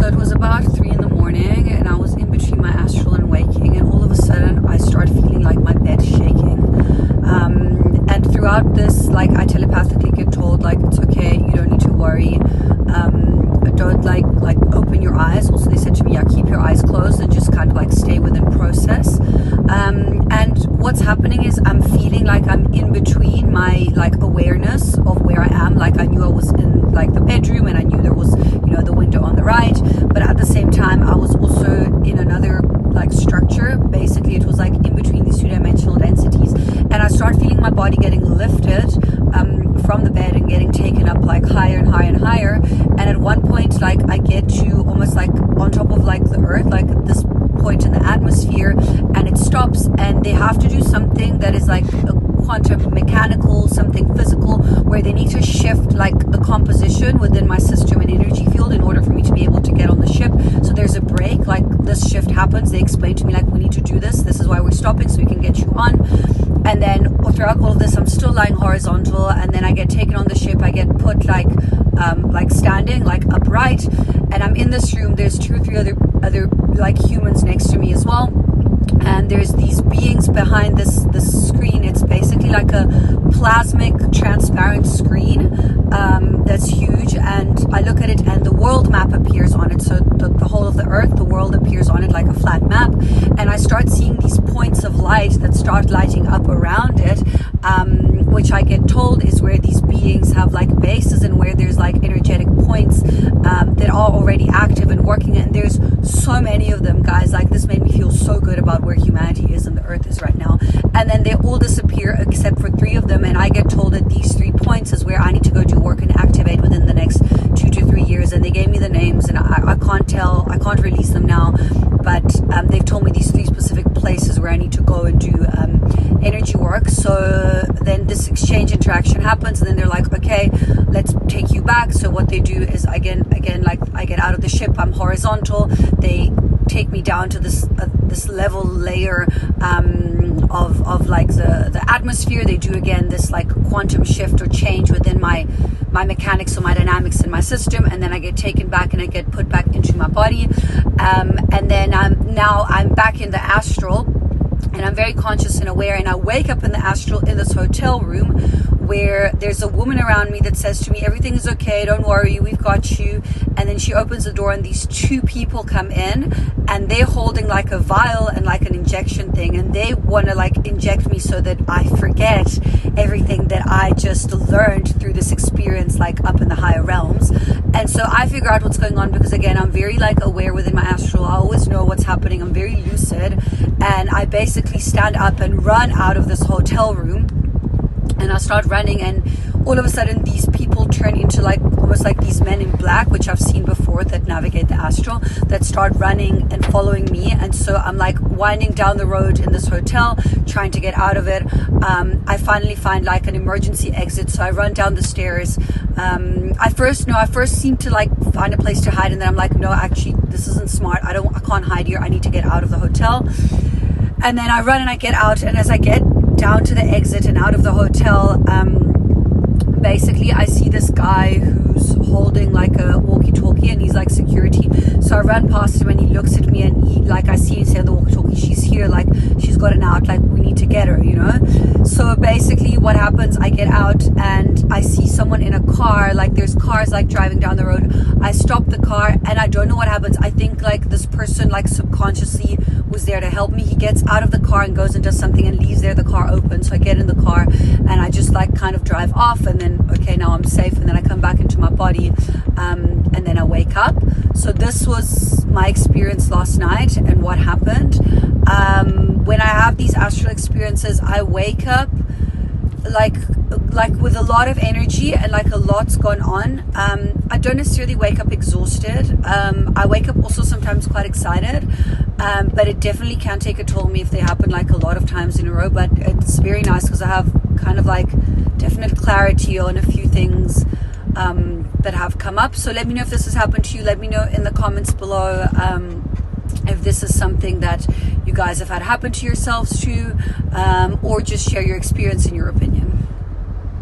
it was about 3 in the morning, and I was in between my astral and waking, and all of a sudden I start feeling like my bed shaking. And throughout this, like, I telepathically get told, like, it's okay, you don't need to worry. Don't like open your eyes. Also, they said to me, yeah, keep your eyes closed and just kind of like stay within process. And what's happening is I'm feeling like I'm in between my like awareness of where I am. Like, I knew I was in like the bedroom, and I knew there was, you know, the window on the right, but at the same time I was also in another like structure. Basically, it was like in between these two-dimensional densities, and I start feeling my body getting lifted from the bed and getting taken up like higher and higher and higher. And at one point, like, I get to almost like on top of like the earth, like at this point in the atmosphere, and it stops, and they have to do something that is like a quantum mechanical, something physical, where they need to shift like the composition within my system and energy field in order for me to be able to get on the ship. So there's a break, like this shift happens. They explain to me, like, we need to do this. This is why we're stopping, so we can get you on. And then throughout all of this, I'm still lying horizontal, and then I get taken on the ship. I get put like standing, like upright, and I'm in this room. There's 2 or 3 other like humans next to me as well, and there's these beings behind this screen. It's basically like a plasmic transparent screen that's huge, and I look at it, and the world map appears on it. So the whole of the earth, the world appears on it like a flat map, and I start seeing these points of light that start lighting up around it, which I get told is where these beings have like bases, and where there's like energetic points that are already active and working. And there's so many of them, guys. Like, this made me feel so good about where humanity is and the earth is right now. And then they all disappear except for 3 of them, and I get told that these 3 points is where I need to go do work and activate within the next 2 to 3 years. And they gave me the names, and I can't release them now, but they've told me these 3 specific places where I need to go and do energy work. So then this exchange interaction happens, and then they're like, okay, let's take you back. So what they do is, again, like, I get out of the ship, I'm horizontal, they take me down to this level layer of like the atmosphere. They do again this like quantum shift or change within my mechanics or my dynamics in my system, and then I get taken back and I get put back into my body, and then now I'm back in the astral, and I'm very conscious and aware, and I wake up in the astral in this hotel room where there's a woman around me that says to me, everything is okay, don't worry, we've got you. And then she opens the door, and these 2 people come in, and they're holding like a vial and like an injection thing, and they want to like inject me so that I forget everything that I just learned through this experience, like up in the higher realms. And so I figure out what's going on, because again, I'm very like aware within my astral. I always know what's happening. I'm very lucid, and I basically stand up and run out of this hotel room. And I start running, and all of a sudden these people turn into like almost like these men in black, which I've seen before, that navigate the astral, that start running and following me. And so I'm like winding down the road in this hotel, trying to get out of it. I finally find like an emergency exit, so I run down the stairs. I first seem to like find a place to hide, and then I'm like, no, actually this isn't smart. I can't hide here. I need to get out of the hotel. And then I run and I get out, and as I get down to the exit and out of the hotel, basically I see this guy who's holding like a walkie-talkie, and he's like security. So I run past him, and he looks at me, and he, like, I see him say on the walkie-talkie, she's here, like, she's gotten out, like, we need to get her, you know. So basically what happens, I get out, and I see someone in a car, like there's cars like driving down the road. I stop the car, and I don't know what happens. I think like this person like subconsciously was there to help me. He gets out of the car and goes and does something and leaves the car open. So I get in the car, and I just like kind of drive off, and then okay, now I'm safe, and then I come back into my body, and then I wake up. So this was my experience last night, and what happened. When I have these astral experiences, I wake up like with a lot of energy, and like a lot's gone on. I don't necessarily wake up exhausted. I wake up also sometimes quite excited, but it definitely can take a toll on me if they happen like a lot of times in a row. But it's very nice because I have kind of like definite clarity on a few things that have come up. So let me know if this has happened to you. Let me know in the comments below if this is something that you guys have had happen to yourselves too, or just share your experience and your opinion.